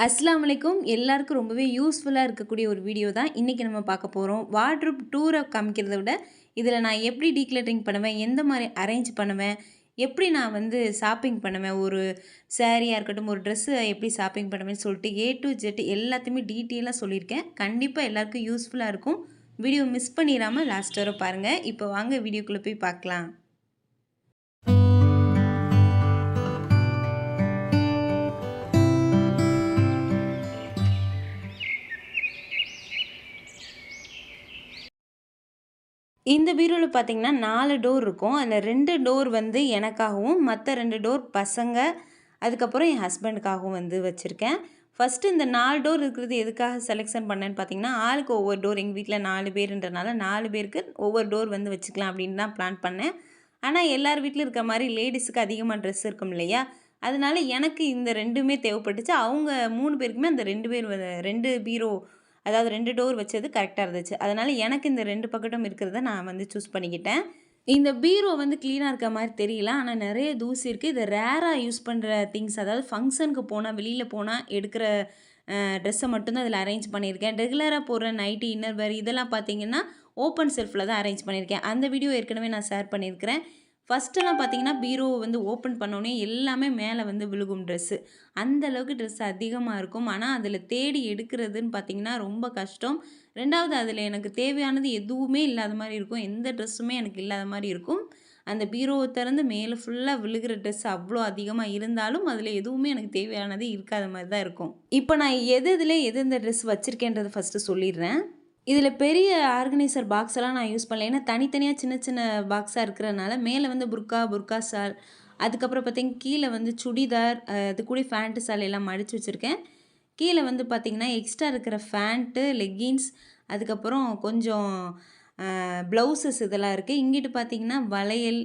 அஸ்ஸலாமு அலைக்கும். எல்லாருக்கும் ரொம்பவே யூஸ்ஃபுல்லாக இருக்கக்கூடிய ஒரு வீடியோ தான் இன்றைக்கி நம்ம பார்க்க போகிறோம். வார்ட்ரோப் டூரை காமிக்கிறத விட இதில் நான் எப்படி டீக்ளட்டரிங் பண்ணுவேன், எந்த மாதிரி அரேஞ்ச் பண்ணுவேன், எப்படி நான் வந்து ஷாப்பிங் பண்ணுவேன், ஒரு சாரியாக இருக்கட்டும், ஒரு ட்ரெஸ்ஸு எப்படி ஷாப்பிங் பண்ணுவேன்னு சொல்லிட்டு ஏ டு ஜெட் எல்லாத்தையுமே டீட்டெயிலாக சொல்லியிருக்கேன். கண்டிப்பாக எல்லாருக்கும் யூஸ்ஃபுல்லாக இருக்கும். வீடியோ மிஸ் பண்ணிடாமல் லாஸ்ட் வரை பாருங்கள். இப்போ வாங்க வீடியோக்குள்ளே போய் பார்க்கலாம். இந்த பீரோவில் பார்த்தீங்கன்னா 4 டோர் இருக்கும். அதில் 2 டோர் வந்து எனக்காகவும், மற்ற 2 டோர் பசங்க, அதுக்கப்புறம் என் ஹஸ்பண்டுக்காகவும் வந்து வச்சுருக்கேன். ஃபஸ்ட்டு இந்த 4 டோர் இருக்கிறது எதுக்காக செலெக்ஷன் பண்ணேன்னு பார்த்தீங்கன்னா, ஆளுக்கு ஒவ்வொரு டோர். எங்கள் வீட்டில் 4 பேருன்றனால 4 பேருக்கு ஒவ்வொரு டோர் வந்து வச்சுக்கலாம் அப்படின்னு தான் பிளான் பண்ணேன். ஆனால் எல்லார் வீட்லையும் இருக்க மாதிரி லேடிஸுக்கு அதிகமாக ட்ரெஸ் இருக்கும் இல்லையா? அதனால எனக்கு இந்த 2மே தேவைப்பட்டுச்சு. அவங்க 3 பேருக்குமே அந்த 2 பீரோ, அதாவது 2 டோர் வச்சது கரெக்டாக இருந்துச்சு. அதனால் எனக்கு இந்த 2 பக்கெட்டும் இருக்கிறத நான் வந்து சூஸ் பண்ணிக்கிட்டேன். இந்த பீரோ வந்து க்ளீனாக இருக்க மாதிரி தெரியல. ஆனால் நிறைய தூசி இருக்குது. இது ரேராக யூஸ் பண்ணுற திங்ஸ். அதாவது ஃபங்க்ஷனுக்கு போனால், வெளியில் போனால் எடுக்கிற ட்ரெஸ்ஸை மட்டும்தான் இதில் அரேஞ்ச் பண்ணியிருக்கேன். ரெகுலராக போடுற நைட்டி, இன்னர் வேர் இதெல்லாம் பார்த்தீங்கன்னா ஓப்பன் செல்ஃபில் தான் அரேஞ்ச் பண்ணியிருக்கேன். அந்த வீடியோ ஏற்கனவே நான் ஷேர் பண்ணியிருக்கிறேன். ஃபஸ்ட்டெல்லாம் பார்த்தீங்கன்னா பீரோ வந்து ஓப்பன் பண்ணோன்னே எல்லாமே மேலே வந்து விழுகும் ட்ரெஸ்ஸு. அந்த அளவுக்கு ட்ரெஸ் அதிகமாக இருக்கும். ஆனால் அதில் தேடி எடுக்கிறதுன்னு பார்த்தீங்கன்னா ரொம்ப கஷ்டம். 2வது அதில் எனக்கு தேவையானது எதுவுமே இல்லாத மாதிரி இருக்கும். எந்த ட்ரெஸ்ஸுமே எனக்கு இல்லாத மாதிரி இருக்கும். அந்த பீரோவை திறந்து மேலே ஃபுல்லாக விழுகிற ட்ரெஸ் அவ்வளோ அதிகமாக இருந்தாலும் அதில் எதுவுமே எனக்கு தேவையானது இருக்காத மாதிரி தான் இருக்கும். இப்போ நான் எந்தெந்த ட்ரெஸ் வச்சுருக்கேன்றதை ஃபஸ்ட்டு சொல்லிடுறேன். இதில் பெரிய ஆர்கனைசர் பாக்ஸ் எல்லாம் நான் யூஸ் பண்ணல. ஏன்னா தனித்தனியாக சின்ன சின்ன பாக்ஸாக இருக்கிறனால மேலே வந்து புர்கா ஷால், அதுக்கப்புறம் பார்த்தீங்கன்னா கீழே வந்து சுடிதார், அது கூட ஃபேண்ட்டு ஷால் எல்லாம் மடித்து வச்சுருக்கேன். கீழே வந்து பார்த்திங்கன்னா எக்ஸ்ட்ரா இருக்கிற ஃபேண்ட்டு, லெக்கின்ஸ், அதுக்கப்புறம் கொஞ்சம் ப்ளவுசஸ் இதெல்லாம் இருக்குது. இங்கிட்டு பார்த்திங்கன்னா வளையல்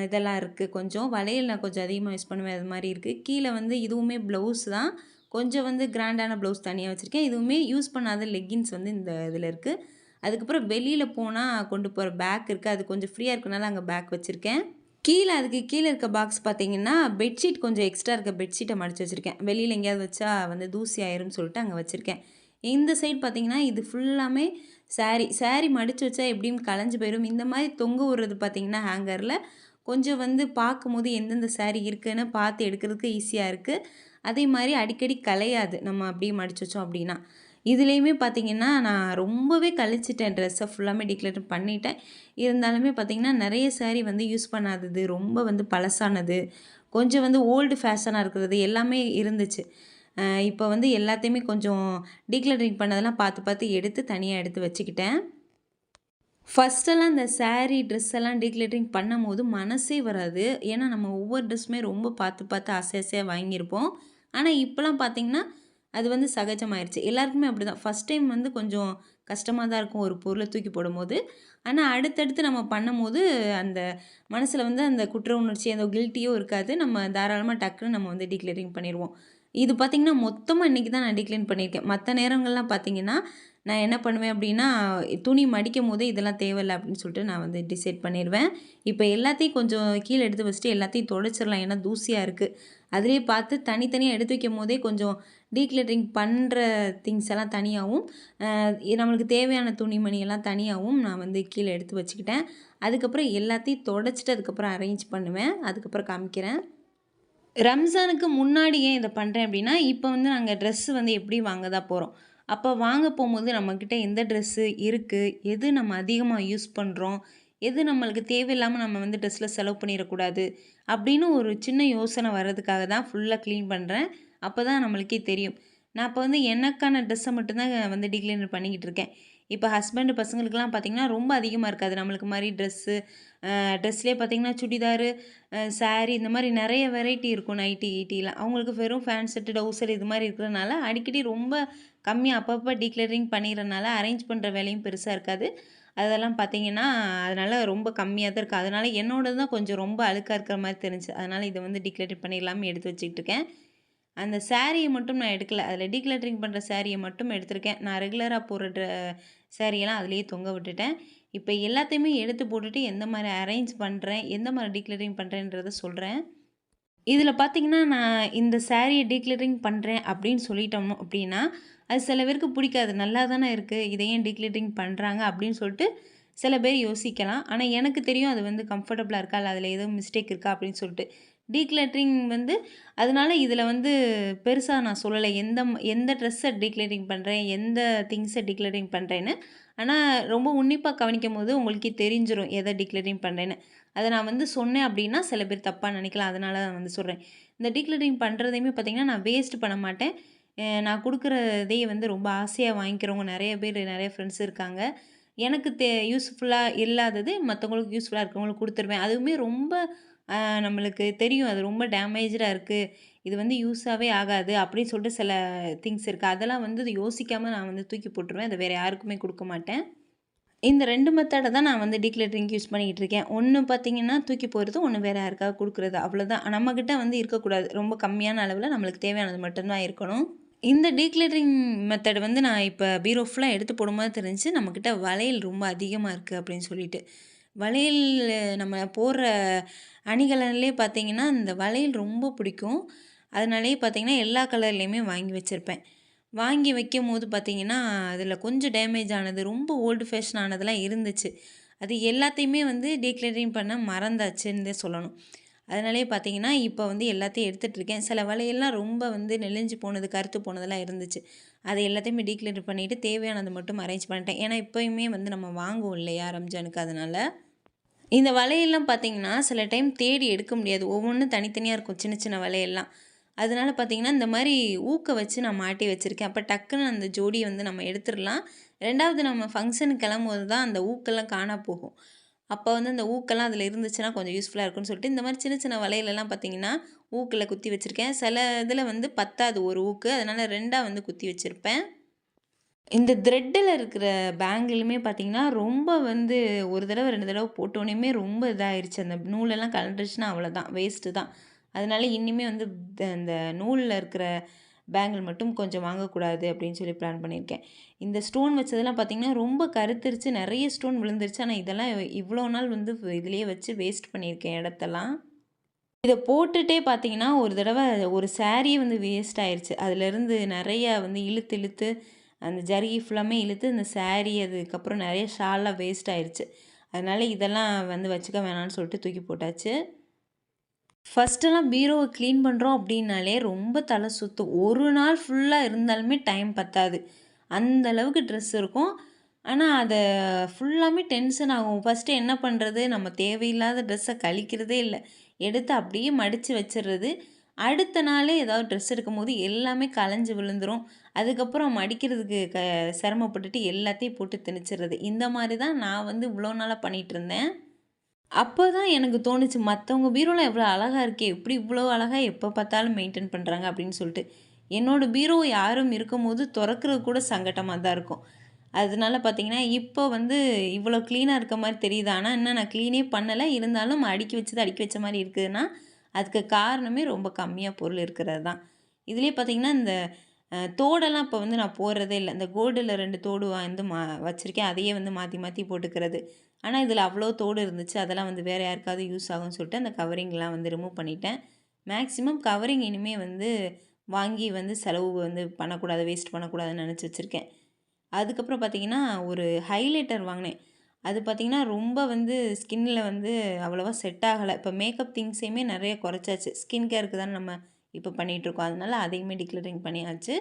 இதெல்லாம் இருக்குது. கொஞ்சம் வளையல் நான் கொஞ்சம் அதிகமாக யூஸ் பண்ணுவேன், அது மாதிரி இருக்குது. கீழே வந்து இதுவுமே ப்ளவுஸ் தான். கொஞ்சம் வந்து கிராண்டான ப்ளவுஸ் தனியாக வச்சுருக்கேன். இதுவுமே யூஸ் பண்ணாத லெக்கின்ஸ் வந்து இந்த இதில் இருக்குது. அதுக்கப்புறம் வெளியில் போனால் கொண்டு போகிற பேக் இருக்குது. அது கொஞ்சம் ஃப்ரீயாக இருக்கனால அங்கே பேக் வச்சுருக்கேன். அதுக்கு கீழே இருக்க பாக்ஸ் பார்த்தீங்கன்னா பெட்ஷீட், கொஞ்சம் எக்ஸ்ட்ரா இருக்க பெட்ஷீட்டை மடித்து வச்சுருக்கேன். வெளியில் எங்கேயாவது வச்சா வந்து தூசி ஆயிரும்னு சொல்லிட்டு அங்கே வச்சுருக்கேன். இந்த சைடு பார்த்தீங்கன்னா இது ஃபுல்லாமே சாரீ மடித்து வச்சா எப்படியும் கலைஞ்சு போயிடும். இந்த மாதிரி தொங்க விடுறது பார்த்தீங்கன்னா ஹேங்கரில் கொஞ்சம் வந்து பார்க்கும்போது எந்தெந்த சாரீ இருக்குதுன்னு பார்த்து எடுக்கிறதுக்கு ஈஸியாக இருக்குது. அதே மாதிரி அடிக்கடி கலையாது நம்ம அப்படியே மடித்து வச்சோம் அப்படின்னா. இதுலேயுமே பார்த்திங்கன்னா நான் ரொம்பவே கழிச்சிட்டேன். ட்ரெஸ்ஸை ஃபுல்லாமே டிக்ளேர் பண்ணிட்டேன். இருந்தாலுமே பார்த்திங்கன்னா நிறைய சாரீ வந்து யூஸ் பண்ணாதது, ரொம்ப வந்து பழசானது, கொஞ்சம் வந்து ஓல்டு ஃபேஷனாக இருக்கிறது எல்லாமே இருந்துச்சு. இப்போ வந்து எல்லாத்தையுமே கொஞ்சம் டீக்ளட்டரிங் பண்ணதெல்லாம் பார்த்து எடுத்து தனியாக எடுத்து வச்சுக்கிட்டேன். ஃபஸ்ட்டெல்லாம் இந்த சாரீ ட்ரெஸ் எல்லாம் டீக்ளட்டரிங் பண்ணும்போது மனசே வராது. ஏன்னா நம்ம ஒவ்வொரு ட்ரெஸ்ஸுமே ரொம்ப பார்த்து ஆசையாக வாங்கியிருப்போம். ஆனால் இப்போலாம் பார்த்திங்கன்னா அது வந்து சகஜமாயிருச்சு. எல்லாருக்குமே அப்படி தான். ஃபஸ்ட் டைம் வந்து கொஞ்சம் கஷ்டமாக தான் இருக்கும் ஒரு பொருளை தூக்கி போடும்போது. ஆனால் அடுத்தடுத்து நம்ம பண்ணும்போது அந்த மனசில் வந்து அந்த குற்ற உணர்ச்சி, அந்த கில்ட்டியோ இருக்காது. நம்ம தாராளமாக டக்குன்னு நம்ம வந்து டீக்ளரிங் பண்ணிடுவோம். இது பார்த்திங்கன்னா மொத்தமாக இன்றைக்கி தான் நான் டீக்ளீன் பண்ணியிருக்கேன். மற்ற நேரங்கள்லாம் பார்த்திங்கன்னா நான் என்ன பண்ணுவேன் அப்படின்னா, துணி மடிக்கும் போதே இதெல்லாம் தேவையில்ல அப்படின்னு சொல்லிட்டு நான் வந்து டிசைட் பண்ணிடுவேன். இப்போ எல்லாத்தையும் கொஞ்சம் கீழே எடுத்து வச்சுட்டு எல்லாத்தையும் துடைச்சிடலாம். ஏன்னா தூசியாக இருக்குது. அதிலே பார்த்து தனித்தனியாக எடுத்து வைக்கும் போதே கொஞ்சம் டீக்ளட்டரிங் பண்ணுற திங்ஸ் எல்லாம் தனியாகவும், நம்மளுக்கு தேவையான துணிமணி எல்லாம் தனியாகவும் நான் வந்து கீழே எடுத்து வச்சுக்கிட்டேன். அதுக்கப்புறம் எல்லாத்தையும் துடைச்சிட்டு அதுக்கப்புறம் அரேஞ்ச் பண்ணுவேன். அதுக்கப்புறம் காமிக்கிறேன். ரம்ஜானுக்கு முன்னாடி ஏன் இதை பண்ணுறேன் அப்படின்னா, இப்போ வந்து நாங்கள் ட்ரெஸ்ஸு வந்து எப்படி வாங்க தான் போகிறோம். அப்போ வாங்க போகும்போது நம்மக்கிட்ட எந்த ட்ரெஸ்ஸு இருக்குது, எது நம்ம அதிகமாக யூஸ் பண்ணுறோம், எது நம்மளுக்கு தேவையில்லாமல் நம்ம வந்து ட்ரெஸ்ஸில் செலவு பண்ணிடக்கூடாது அப்படின்னு ஒரு சின்ன யோசனை வர்றதுக்காக தான் ஃபுல்லாக க்ளீன் பண்ணுறேன். அப்போ தான் நம்மளுக்கே தெரியும். நான் இப்போ வந்து எனக்கான ட்ரெஸ்ஸை மட்டும்தான் வந்து டிக்ளீனர் பண்ணிக்கிட்டு இருக்கேன். இப்போ ஹஸ்பண்டு பசங்களுக்கெல்லாம் பார்த்திங்கன்னா ரொம்ப அதிகமாக இருக்காது. நம்மளுக்கு மாதிரி ட்ரெஸ்லேயே பார்த்திங்கன்னா சுடிதாரு, சாரீ இந்த மாதிரி நிறைய வெரைட்டி இருக்கும். நைட்டி கீட்டிலாம் அவங்களுக்கு வெறும் ஃபேண்ட் செட்டு, டவுசர் இது மாதிரி இருக்கிறனால அடிக்கடி ரொம்ப கம்மியாக அப்பப்போ டீக்ளரிங் பண்ணிடுறனால அரேஞ்ச் பண்ணுற வேலையும் பெருசாக இருக்காது. அதெல்லாம் பார்த்திங்கன்னா அதனால் ரொம்ப கம்மியாக தான் இருக்குது. அதனால் என்னோடது தான் கொஞ்சம் ரொம்ப அழுக்காக இருக்கிற மாதிரி தெரிஞ்சு, அதனால் இதை வந்து டீக்ளட்டரிங் பண்ணிடலாம்னு எடுத்து வச்சுக்கிட்டு இருக்கேன். அந்த சாரியை மட்டும் நான் எடுக்கலை. அதில் டீக்ளட்டரிங் பண்ணுற சாரியை மட்டும் எடுத்திருக்கேன். நான் ரெகுலராக போடுற சாரியெல்லாம் அதிலேயே தொங்க விட்டுட்டேன். இப்போ எல்லாத்தையுமே எடுத்து போட்டுட்டு எந்த மாதிரி அரேஞ்ச் பண்ணுறேன், எந்த மாதிரி டீக்ளட்டரிங் பண்ணுறேன்றதை சொல்கிறேன். இதில பார்த்தீங்கன்னா, நான் இந்த சாரிய டீக்ளட்டரிங் பண்றேன் அப்படின்னு சொல்லிட்டோம் அப்படின்னா, அது சில பேருக்கு பிடிக்காது. நல்லா தானே இருக்கு. இத ஏன் டீக்ளட்டரிங் பண்றாங்க அப்படின்னு சொல்லிட்டு சில பேர் யோசிக்கலாம். ஆனா எனக்கு தெரியும் அது வந்து கம்ஃபர்டபுளா இருக்கா, இல்ல அதில எதுவும் மிஸ்டேக் இருக்கா அப்படின்னு சொல்லிட்டு. டீக்ளட்டரிங் வந்து அதனால இதில வந்து பெருசா நான் சொல்லல. எந்த ட்ரெஸ்ஸ டீக்ளட்டரிங் பண்றேன், எந்த திங்ஸ டீக்ளட்டரிங் பண்றேன்னு. ஆனா ரொம்ப உன்னிப்பா கவனிக்கும்போது உங்களுக்கே தெரிஞ்சிரும் எத டீக்ளட்டரிங் பண்றேன்னு. அத நான் வந்து சொன்னேன் அப்டின்னா, சில பேர் தப்பா நெனைக்கலாம். அதனால நான் வந்து சொல்றேன். இந்த டீக்ளரிங் பண்றதையுமே பார்த்தீங்கன்னா, நான் வேஸ்ட் பண்ண மாட்டேன். நான் குடுக்குறதே வந்து ரொம்ப ஆசையா வாங்கிக்கிறவங்க நெறைய பேர், நெறைய ஃப்ரெண்ட்ஸ் இருக்காங்க. எனக்கு யூஸ்ஃபுல்லா இல்லாதது மத்தவங்களுக்கு யூஸ்ஃபுல்லா இருக்கவங்களுக்கு குடுத்துருவேன். அதுவுமே ரொம்ப அ நம்மளுக்கு தெரியும். அது ரொம்ப டேமேஜ்டா இருக்கு. இது வந்து யூஸாவே ஆகாது அப்டின்னு சொல்லிட்டு சில திங்ஸ் இருக்கு. அதெல்லாம் வந்து யோசிக்காம நான் வந்து தூக்கி போட்டுருவேன். அத வேற யாருக்குமே குடுக்க மாட்டேன். இந்த 2 மெத்தட தான் நான் வந்து டீக்ளட்டரிங்க்கு யூஸ் பண்ணிக்கிட்டு இருக்கேன். ஒண்ணு பார்த்தீங்கன்னா, தூக்கி போடுறது, ஒண்ணு வேற யாருக்காவது குடுக்குறது. அவ்வளோதான். நம்மகிட்ட வந்து இருக்கக்கூடாது. ரொம்ப கம்மியான அளவுல நம்மளுக்கு தேவையானது மட்டும் தான் இருக்கணும். இந்த டீக்ளட்டரிங் மெத்தட் வந்து நான் இப்ப பீரோ ஃபுல்லா எடுத்து போடும்போது தெரிஞ்சுச்சு, நம்மகிட்ட வளையல் ரொம்ப அதிகமா இருக்கு அப்படின்னு சொல்லிட்டு. வளையல் நம்ம போடுற அணிகலன்லயே பார்த்தீங்கன்னா, இந்த வளையல் ரொம்ப பிடிக்கும். அதனாலேயே பார்த்தீங்கன்னா, எல்லா கலர்லயுமே வாங்கி வச்சிருப்பேன். வாங்கி வைக்கும்போது பார்த்தீங்கன்னா, அதில கொஞ்சம் டேமேஜ் ஆனது, ரொம்ப ஓல்டு ஃபேஷன் ஆனதெல்லாம் இருந்துச்சு. அது எல்லாத்தையுமே வந்து டீக்ளட்டரிங் பண்ண மறந்தாச்சுன்னு தான் சொல்லணும். அதனாலேயே பார்த்தீங்கன்னா, இப்போ வந்து எல்லாத்தையும் எடுத்துட்டுருக்கேன். சில வளையல்லாம் ரொம்ப வந்து நெளிஞ்சு போனது, கருத்து போனதெல்லாம் இருந்துச்சு. அதை எல்லாத்தையுமே டீக்ளட்டர் பண்ணிட்டு, தேவையானது மட்டும் அரேஞ்ச் பண்ணிட்டேன். ஏன்னா, இப்பயுமே வந்து நம்ம வாங்குவோம் இல்லையா? ரம்ஜானுக்கு அதனால. இந்த வளையல்லாம் பார்த்தீங்கன்னா, சில டைம் தேடி எடுக்க முடியாது. ஒவ்வொன்னும் தனித்தனியா இருக்கும். சின்ன சின்ன வளையல்லாம். அதனால பார்த்தீங்கன்னா, இந்த மாரி ஊக்க வச்சு நான் மாட்டி வச்சிருக்கேன். அப்ப டக்குன்னு அந்த ஜோடிய வந்து நம்ம எடுத்துறலாம். 2வது நம்ம ஃபங்ஷனுக்கு கிளம்பும்போது தான் அந்த ஊக்கெல்லாம் காணா போகும். அப்ப வந்து அந்த ஊக்கெல்லாம் அதில இருந்துச்சுன்னா கொஞ்சம் யூஸ்ஃபுல்லா இருக்கும்னு சொல்லிட்டு, இந்த மாரி சின்ன சின்ன வளையலெல்லாம் பார்த்தீங்கன்னா, ஊக்குல குத்தி வச்சிருக்கேன். சில இதில வந்து பத்தாது ஒரு ஊக்கு. அதனால 2ஆ வந்து குத்தி வச்சிருப்பேன். இந்த த்ரெட்டில இருக்கிற பேங்கிளுமே பார்த்தீங்கன்னா, ரொம்ப வந்து 1 தடவ, 2 தடவ போட்டோனேயுமே ரொம்ப இதாயிருச்சு. அந்த நூலெல்லாம் கழண்டுருச்சுன்னா அவ்வளோதான். வேஸ்ட்டு தான். அதனால இனிமே வந்து அந்த நூல்ல இருக்கிற பேங்கிள் மட்டும் கொஞ்சம் வாங்கக்கூடாது அப்படின்னு சொல்லி பிளான் பண்ணியிருக்கேன். இந்த ஸ்டோன் வச்சதெல்லாம் பார்த்தீங்கன்னா, ரொம்ப கருத்துருச்சு. நெறைய ஸ்டோன் விழுந்துருச்சு. ஆனா இதெல்லாம் இவ்வளோ நாள் வந்து இதிலேயே வச்சு வேஸ்ட் பண்ணியிருக்கேன் இடத்தெல்லாம். இத போட்டுட்டே பார்த்தீங்கன்னா, ஒரு தடவ ஒரு சாரியே வந்து வேஸ்ட் ஆயிருச்சு. அதுலேருந்து நெறைய வந்து இழுத்து இழுத்து அந்த ஜரிகை ஃபுல்லாமே இழுத்து இந்த சாரி அதுக்கப்புறம் நெறைய ஷால்லாம் வேஸ்ட் ஆயிருச்சு. அதனால இதெல்லாம் வந்து வச்சுக்க வேணான்னு சொல்லிட்டு தூக்கி போட்டாச்சு. ஃபர்ஸ்ட்டெல்லாம் பீரோவ கிளீன் பண்ணுறோம் அப்படின்னாலே ரொம்ப தலை சுத்தும். ஒரு நாள் ஃபுல்லா இருந்தாலுமே டைம் பத்தாது. அந்த அளவுக்கு ட்ரெஸ் இருக்கும். ஆனா, அத ஃபுல்லாமே டென்ஷன் ஆகும். ஃபர்ஸ்ட்டு என்ன பண்றது? நம்ம தேவையில்லாத ட்ரெஸ்ஸ கழிக்கிறதே இல்ல. எடுத்து அப்படியே மடிச்சு வச்சுறது. அடுத்த நாளே ஏதாவது ட்ரெஸ் எடுக்கும்போது எல்லாமே கலஞ்சு விழுந்துரும். அதுக்கப்புறம் மடிக்கிறதுக்கு சிரமப்பட்டுட்டு எல்லாத்தையும் போட்டு திணிச்சிறது. இந்த மாரி தான் நான் வந்து இவ்வளோ நாளா பண்ணிட்டுருந்தேன். அப்பதான் எனக்கு தோணுச்சு, மத்தவங்க பீரோலாம் எவ்வளோ அழகா இருக்கே! எப்படி இவ்வளோ அழகா எப்ப பார்த்தாலும் மெயின்டெயின் பண்றாங்க அப்படின்னு சொல்லிட்டு. என்னோட பீரோ யாரும் இருக்கும்போது தொறக்கிறது கூட சங்கட்டமா தான் இருக்கும். அதனால பார்த்தீங்கன்னா, இப்போ வந்து இவ்வளோ கிளீனா இருக்க மாரி தெரியுது. ஆனா, இன்னும் நான் கிளீனே பண்ணல. இருந்தாலும் அடுக்கி வச்சது அடுக்கி வச்ச மாரி இருக்குதுன்னா, அதுக்கு காரணமே ரொம்ப கம்மியா பொருள் இருக்கிறது தான். இதுலயே பார்த்தீங்கன்னா, இந்த தோடெல்லாம் இப்போ வந்து நான் போடுறதே இல்ல. இந்த கோல்டுல 2 தோடு வந்து வச்சிருக்கேன். அதையே வந்து மாத்தி மாத்தி போட்டுக்கிறது. ஆனா, இதில அவ்வளோ தோடு இருந்துச்சு. அதெல்லாம் வந்து வேற யாருக்காவது யூஸ் ஆகும்னு சொல்லிட்டு, அந்த கவரிங்லாம் வந்து ரிமூவ் பண்ணிட்டேன். மேக்ஸிமம் கவரிங் இனிமே வந்து வாங்கி வந்து செலவு வந்து பண்ணக்கூடாது, வேஸ்ட் பண்ணக்கூடாதுன்னு நெனச்சு வச்சிருக்கேன். அதுக்கப்புறம் பார்த்தீங்கன்னா, ஒரு ஹைலைட்டர் வாங்கினேன். அது பார்த்தீங்கன்னா, ரொம்ப வந்து ஸ்கின்ல வந்து அவ்வளவா செட் ஆகல. இப்போ மேக்கப் திங்ஸையுமே நெறைய குறைச்சாச்சு. ஸ்கின் கேருக்கு தானே நம்ம இப்போ பண்ணிகிட்டுருக்கோம். அதனால அதையுமே டிக்ளரிங் பண்ணியாச்சு.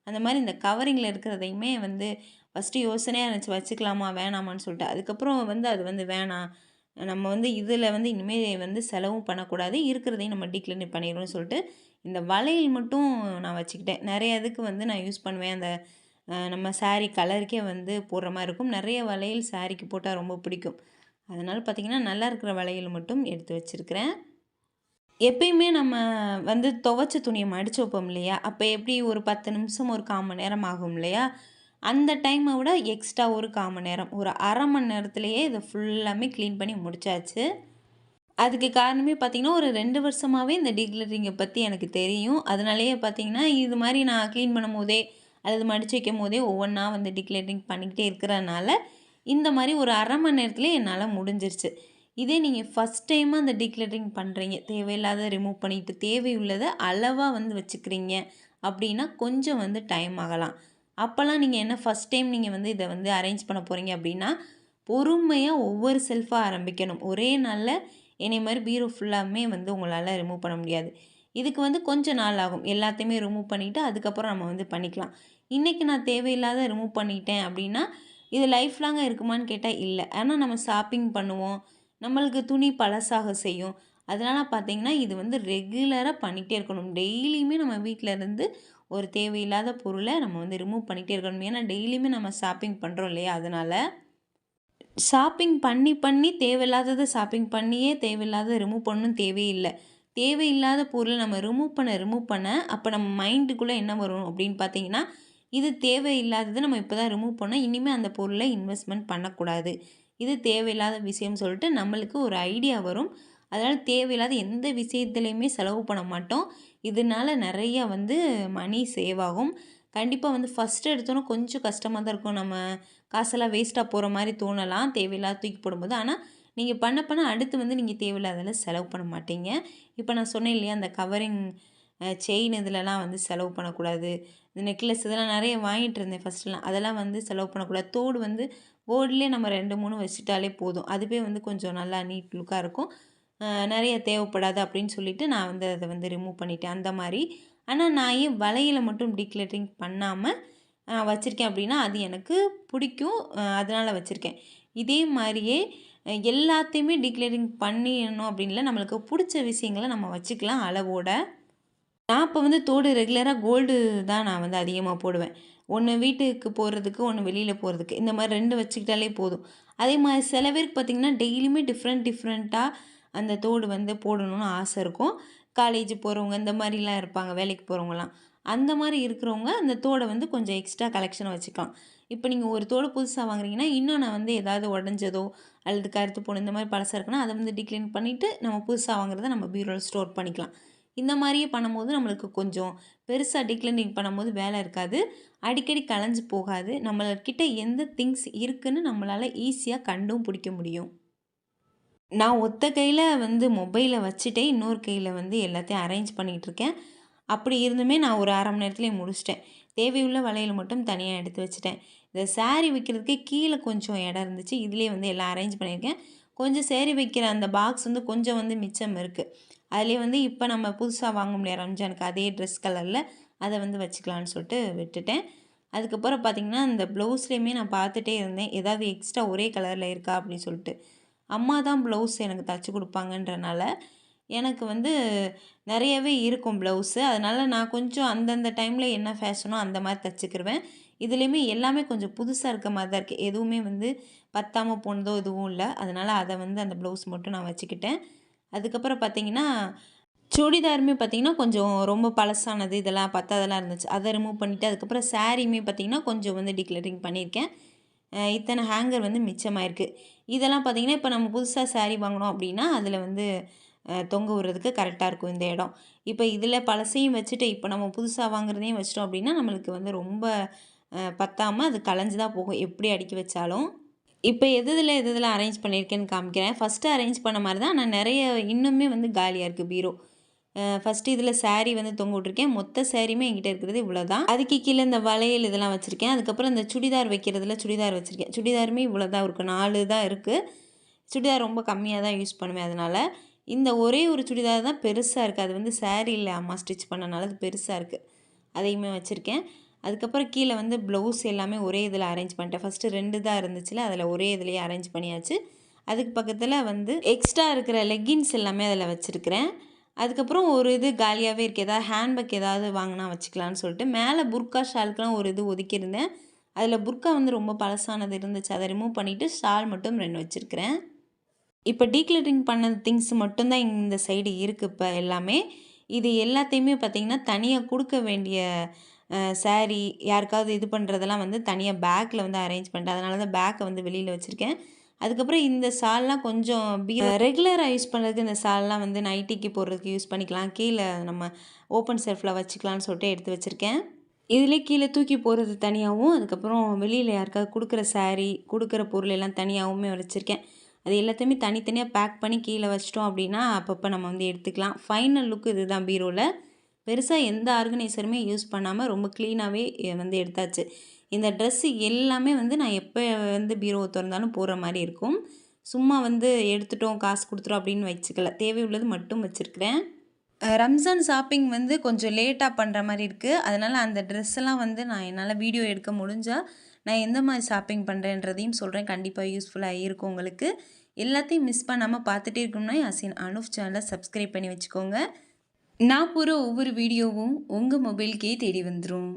அந்த மாரி இந்த கவரிங்கில இருக்கிறதையுமே வந்து ஃபஸ்ட்டு யோசனையா இருந்துச்சு வச்சுக்கலாமா? வேணாமான்னு சொல்லிட்டு. அதுக்கப்புறம் வந்து அது வந்து வேணாம். நம்ம வந்து இதில வந்து இனிமே வந்து செலவும் பண்ணக்கூடாது. இருக்கிறதையும் நம்ம டிக்ளரிங் பண்ணிருவோம்னு சொல்லிட்டு, இந்த வளையல் மட்டும் நான் வச்சுக்கிட்டேன். நெறைய இதுக்கு வந்து நான் யூஸ் பண்ணுவேன். அந்த நம்ம சாரி கலருக்கே வந்து போடுற மாரி இருக்கும். நெறைய வளையல் சாரிக்கு போட்டா ரொம்ப பிடிக்கும். அதனால பார்த்தீங்கன்னா, நல்லா இருக்கிற வளையல் மட்டும் எடுத்து வச்சிருக்கிறேன். எப்பயுமே நம்ம வந்து துவைச்ச துணிய மடிச்சு வைப்போம் இல்லையா? அப்ப எப்படி ஒரு 10 நிமிஷம், ஒரு 1/4 மணி நேரம் ஆகும் இல்லையா? அந்த டைம விட எக்ஸ்ட்ரா ஒரு 1/4 மணி நேரம், ஒரு 1/2 மணி நேரத்திலேயே இத ஃபுல்லாமே கிளீன் பண்ணி முடிச்சாச்சு. அதுக்கு காரணமே பார்த்தீங்கன்னா, ஒரு 2 வருஷமாவே இந்த டீக்ளரிங்க பத்தி எனக்கு தெரியும். அதனாலேயே பார்த்தீங்கன்னா, இது மாரி நான் கிளீன் பண்ணும்போதே, அல்லது மடிச்சு வைக்கும்போதே ஒவ்வொன்னா வந்து டிக்ளரிங் பண்ணிக்கிட்டே இருக்கிறனால, இந்த மாரி ஒரு 1/2 மணி நேரத்திலே என்னால முடிஞ்சிருச்சு. இதே நீங்கள் ஃபஸ்ட் டைமாக அந்த டீக்ளட்டரிங் பண்ணுறீங்க, தேவையில்லாத ரிமூவ் பண்ணிவிட்டு தேவையுள்ளதை அளவாக வந்து வச்சுக்கிறீங்க அப்படின்னா கொஞ்சம் வந்து டைம் ஆகலாம். அப்போல்லாம் நீங்கள் என்ன ஃபஸ்ட் டைம் நீங்கள் வந்து இதை வந்து அரேஞ்ச் பண்ண போகிறீங்க அப்படின்னா பொறுமையாக ஒவ்வொரு செல்ஃபாக ஆரம்பிக்கணும். ஒரே நாளில் என்னை மாதிரி பீரோ ஃபுல்லாமே வந்து உங்களால் ரிமூவ் பண்ண முடியாது. இதுக்கு வந்து கொஞ்சம் நாள் ஆகும். எல்லாத்தையுமே ரிமூவ் பண்ணிவிட்டு அதுக்கப்புறம் நம்ம வந்து பண்ணிக்கலாம். இன்றைக்கி நான் தேவையில்லாத ரிமூவ் பண்ணிட்டேன் அப்படின்னா இது லைஃப் லாங்காக இருக்குமான்னு கேட்டால் இல்லை. ஆனால் நம்ம ஷாப்பிங் பண்ணுவோம், நம்மளுக்கு துணி பழசாக செய்யும். அதனால் பார்த்திங்கன்னா இது வந்து ரெகுலராக பண்ணிகிட்டே இருக்கணும். டெய்லியுமே நம்ம வீட்டில் இருந்து ஒரு தேவையில்லாத பொருளை நம்ம வந்து ரிமூவ் பண்ணிகிட்டே இருக்கணும். ஏன்னா டெய்லியுமே நம்ம ஷாப்பிங் பண்ணுறோம் இல்லையா? அதனால் ஷாப்பிங் பண்ணி தேவையில்லாததை ஷாப்பிங் பண்ணியே தேவையில்லாததை ரிமூவ் பண்ணணும் தேவையில்லை. தேவையில்லாத பொருளை நம்ம ரிமூவ் பண்ண அப்போ நம்ம மைண்டுக்குள்ளே என்ன வரும் அப்படின்னு பார்த்தீங்கன்னா, இது தேவையில்லாதது நம்ம இப்போ தான் ரிமூவ் பண்ணோம், இனிமேல் அந்த பொருளை இன்வெஸ்ட்மெண்ட் பண்ணக்கூடாது, இது தேவையில்லாத விஷயம்னு சொல்லிட்டு நம்மளுக்கு ஒரு ஐடியா வரும். அதனால் தேவையில்லாத எந்த விஷயத்துலையுமே செலவு பண்ண மாட்டோம். இதனால் நிறையா வந்து மணி சேவ் ஆகும். கண்டிப்பாக வந்து ஃபஸ்ட்டு எடுத்தோன்னே கொஞ்சம் கஷ்டமாக தான் இருக்கும். நம்ம காசெல்லாம் வேஸ்ட்டாக போகிற மாதிரி தோணலாம் தேவையில்லாத தூக்கி போடும்போது. ஆனால் நீங்கள் பண்ண அடுத்து வந்து நீங்கள் தேவையில்லாதெல்லாம் செலவு பண்ண மாட்டீங்க. இப்போ நான் சொன்னேன் இல்லையா, அந்த கவரிங் செயின் இதிலலாம் வந்து செலவு பண்ணக்கூடாது. இந்த நெக்லஸ் இதெல்லாம் நிறைய வாங்கிட்டு இருந்தேன் ஃபஸ்ட்டுலாம். அதெல்லாம் வந்து செலவு பண்ணக்கூடாது. தோடு வந்து போர்ட்லேயே நம்ம 2, 3 வச்சுட்டாலே போதும். அதுவே வந்து கொஞ்சம் நல்லா நீட் லுக்காக இருக்கும். நிறைய தேவைப்படாது அப்படின்னு சொல்லிட்டு நான் வந்து அதை வந்து ரிமூவ் பண்ணிட்டேன் அந்த மாதிரி. ஆனால் நான் ஏன் வளையலை மட்டும் டீக்ளட்டரிங் பண்ணாமல் வச்சுருக்கேன் அப்படின்னா அது எனக்கு பிடிக்கும், அதனால் வச்சுருக்கேன். இதே மாதிரியே எல்லாத்தையுமே டீக்ளட்டரிங் பண்ணிடணும் அப்படின்னு இல்லை, நம்மளுக்கு பிடிச்ச விஷயங்களை நம்ம வச்சுக்கலாம் அளவோட. நான் இப்போ வந்து தோடு ரெகுலராக கோல்டு தான் நான் வந்து அதிகமாக போடுவேன். ஒன்று வீட்டுக்கு போடுறதுக்கு, ஒன்று வெளியில் போகிறதுக்கு, இந்த மாதிரி 2 வச்சுக்கிட்டாலே போதும். அதே மாதிரி சில பேருக்கு பார்த்திங்கன்னா டெய்லியுமே டிஃப்ரெண்ட்டாக அந்த தோடு வந்து போடணும்னு ஆசை இருக்கும். காலேஜ் போகிறவங்க இந்த மாதிரிலாம் இருப்பாங்க, வேலைக்கு போகிறவங்கலாம். அந்த மாதிரி இருக்கிறவங்க அந்த தோடை வந்து கொஞ்சம் எக்ஸ்ட்ரா கலெக்ஷனை வச்சுக்கலாம். இப்போ நீங்கள் ஒரு தோடு புதுசாக வாங்குறீங்கன்னா இன்னும் நான் வந்து ஏதாவது உடஞ்சதோ அல்லது கருத்து போன இந்த மாதிரி பழசாக இருக்குன்னா அதை வந்து டிக்ளைன் பண்ணிவிட்டு நம்ம புதுசாக வாங்குறத நம்ம பீரோவில் ஸ்டோர் பண்ணிக்கலாம். இந்த மாதிரியே பண்ணும்போது நம்மளுக்கு கொஞ்சம் பெருசாக டிக்ளைனிங் பண்ணும்போது வேலை இருக்காது, அடிக்கடி கலைஞ்சு போகாது. நம்மள்கிட்ட எந்த திங்ஸ் இருக்குதுன்னு நம்மளால் ஈஸியாக கண்டும் பிடிக்க முடியும். நான் ஒத்த கையில் வந்து மொபைலை வச்சுட்டே இன்னொரு கையில் வந்து எல்லாத்தையும் அரேஞ்ச் பண்ணிகிட்ருக்கேன். அப்படி இருந்துமே நான் ஒரு 1/2 மணி நேரத்துலேயே முடிச்சிட்டேன். தேவையுள்ள வளையல் மட்டும் தனியாக எடுத்து வச்சுட்டேன். இந்த சாரீ வைக்கிறதுக்கே கீழே கொஞ்சம் இடம் இருந்துச்சு, இதிலே வந்து எல்லாம் அரேஞ்ச் பண்ணியிருக்கேன். கொஞ்சம் சாரீ வைக்கிற அந்த பாக்ஸ் வந்து கொஞ்சம் வந்து மிச்சம் இருக்குது. அதிலே வந்து இப்போ நம்ம புதுசாக வாங்க முடியாது ரம்ஜானுக்கு அதே ட்ரெஸ் கலரில் அதை வந்து வச்சுக்கலான்னு சொல்லிட்டு விட்டுட்டேன். அதுக்கப்புறம் பார்த்திங்கன்னா இந்த ப்ளவுஸ்லேயுமே நான் பார்த்துட்டே இருந்தேன், ஏதாவது எக்ஸ்ட்ரா ஒரே கலரில் இருக்கா அப்படின்னு சொல்லிட்டு. அம்மா தான் ப்ளவுஸ் எனக்கு தைச்சி கொடுப்பாங்கன்றனால எனக்கு வந்து நிறையவே இருக்கும் ப்ளவுஸு. அதனால் நான் கொஞ்சம் அந்தந்த டைமில் என்ன ஃபேஷனோ அந்த மாதிரி தைச்சிக்கிருவேன். இதுலேயுமே எல்லாமே கொஞ்சம் புதுசாக இருக்க மாதிரி தான் இருக்குது, எதுவுமே வந்து பத்தாமல் போனதோ எதுவும் இல்லை. அதனால் அதை வந்து அந்த ப்ளவுஸ் மட்டும் நான் வச்சுக்கிட்டேன். அதுக்கப்புறம் பார்த்திங்கன்னா சுடிதாருமே பார்த்திங்கன்னா கொஞ்சம் ரொம்ப பழசானது இதெல்லாம் பத்தாதெல்லாம் இருந்துச்சு, அதை ரிமூவ் பண்ணிவிட்டு அதுக்கப்புறம் சாரியுமே பார்த்திங்கன்னா கொஞ்சம் வந்து டிக்ளரிங் பண்ணியிருக்கேன். இத்தனை ஹேங்கர் வந்து மிச்சமாயிருக்கு. இதெல்லாம் பார்த்திங்கன்னா இப்போ நம்ம புதுசாக சாரீ வாங்கினோம் அப்படின்னா அதில் வந்து தொங்க விடுறதுக்கு கரெக்டாக இருக்கும் இந்த இடம். இப்போ இதில் பழசையும் வச்சுட்டு இப்போ நம்ம புதுசாக வாங்குறதையும் வச்சிட்டோம் அப்படின்னா நம்மளுக்கு வந்து ரொம்ப பத்தாமல் அது கலைஞ்சு தான் போகும் எப்படி அடுக்கி வச்சாலும். இப்போ எதில் அரேஞ்ச் பண்ணியிருக்கேன்னு காமிக்கிறேன். ஃபஸ்ட்டு அரேஞ்ச் பண்ண மாதிரி தான், ஆனால் நிறைய இன்னுமே வந்து காலியாக இருக்குது பீரோ. ஃபஸ்ட்டு இதில் சாரீ வந்து தொங்க விட்ருக்கேன். மொத்த சாரியுமே என்கிட்ட இருக்கிறது இவ்வளோ தான். அதுக்கு கீழே இந்த வளையல் இதெல்லாம் வச்சுருக்கேன். அதுக்கப்புறம் இந்த சுடிதார் வைக்கிறதுல சுடிதார் வச்சுருக்கேன். சுடிதாருமே இவ்வளோ தான் இருக்குது, 4 தான் இருக்குது. சுடிதார் ரொம்ப கம்மியாக தான் யூஸ் பண்ணுவேன். அதனால் இந்த ஒரே ஒரு சுடிதார் தான் பெருசாக இருக்குது, அது வந்து சாரியில் அம்மா ஸ்டிச் பண்ணனால அது பெருசாக இருக்குது, அதையுமே வச்சுருக்கேன். அதுக்கப்புறம் கீழே வந்து ப்ளவுஸ் எல்லாமே ஒரே இதில் அரேஞ்ச் பண்ணிட்டேன். ஃபஸ்ட்டு 2 தான் இருந்துச்சுல, அதில் ஒரே இதுலேயே அரேஞ்ச் பண்ணியாச்சு. அதுக்கு பக்கத்தில் வந்து எக்ஸ்ட்ரா இருக்கிற லெக்கின்ஸ் எல்லாமே அதில் வச்சுருக்கிறேன். அதுக்கப்புறம் ஒரு இது காலியாகவே இருக்குது, ஏதாவது ஹேண்ட்பேக் ஏதாவது வாங்கினா வச்சுக்கலான்னு சொல்லிட்டு மேலே புர்கா ஷாலுக்கெலாம் ஒரு இது ஒதுக்கியிருந்தேன். அதில் புர்கா வந்து ரொம்ப பழசானது இருந்துச்சு, அதை ரிமூவ் பண்ணிவிட்டு ஷால் மட்டும் 2 வச்சுருக்கிறேன். இப்போ டீக்ளட்டரிங் பண்ண திங்ஸ் மட்டும்தான் இந்த சைடு இருக்குது இப்போ எல்லாமே. இது எல்லாத்தையுமே பார்த்திங்கன்னா தனியாக கொடுக்க வேண்டிய சாரீ யாருக்காவது இது பண்ணுறதெல்லாம் வந்து தனியாக பேக்கில் வந்து அரேஞ்ச் பண்ணிட்டேன். அதனால தான் பேக்கை வந்து வெளியில் வச்சுருக்கேன். அதுக்கப்புறம் இந்த ஷால்லாம் கொஞ்சம் ரெகுலராக யூஸ் பண்ணுறதுக்கு இந்த ஷால்லாம் வந்து நைட்டிக்கு போடுறதுக்கு யூஸ் பண்ணிக்கலாம், கீழே நம்ம ஓப்பன் செல்ஃபில் வச்சுக்கலான்னு சொல்லிட்டு எடுத்து வச்சுருக்கேன். இதிலே கீழே தூக்கி போடுறது தனியாகவும் அதுக்கப்புறம் வெளியில் யாருக்காவது கொடுக்குற சாரீ கொடுக்குற பொருள் எல்லாம் தனியாகவுமே வச்சுருக்கேன். அது எல்லாத்தையுமே தனித்தனியாக பேக் பண்ணி கீழே வச்சிட்டோம் அப்படின்னா அப்பப்போ நம்ம வந்து எடுத்துக்கலாம். ஃபைனல் லுக் இதுதான் பீரோவில். பெருசாக எந்த ஆர்கனைசருமே யூஸ் பண்ணாமல் ரொம்ப க்ளீனாகவே வந்து எடுத்தாச்சு. இந்த ட்ரெஸ்ஸு எல்லாமே வந்து நான் எப்போ வந்து பீரோவை திறந்தாலும் போடுற மாதிரி இருக்கும். சும்மா வந்து எடுத்துட்டோம் காசு கொடுத்துட்டோம் அப்படின்னு வச்சுக்கல. தேவை உள்ளது மட்டும் வச்சுருக்கிறேன். ரம்ஜான் ஷாப்பிங் வந்து கொஞ்சம் லேட்டாக பண்ணுற மாதிரி இருக்குது. அதனால் அந்த ட்ரெஸ்ஸெல்லாம் வந்து நான் என்னால் வீடியோ எடுக்க முடிஞ்சால் நான் எந்த மாதிரி ஷாப்பிங் பண்ணுறேன்றதையும் சொல்கிறேன். கண்டிப்பாக யூஸ்ஃபுல்லாக இருக்கும் உங்களுக்கு. எல்லாத்தையும் மிஸ் பண்ணாமல் பார்த்துட்டே இருக்கணும்னா யாசின் அனுஃப் சேனலை சப்ஸ்கிரைப் பண்ணி வச்சுக்கோங்க. நான் போகிற ஒவ்வொரு வீடியோவும் உங்கள் மொபைலுக்கே தேடி வந்துடும்.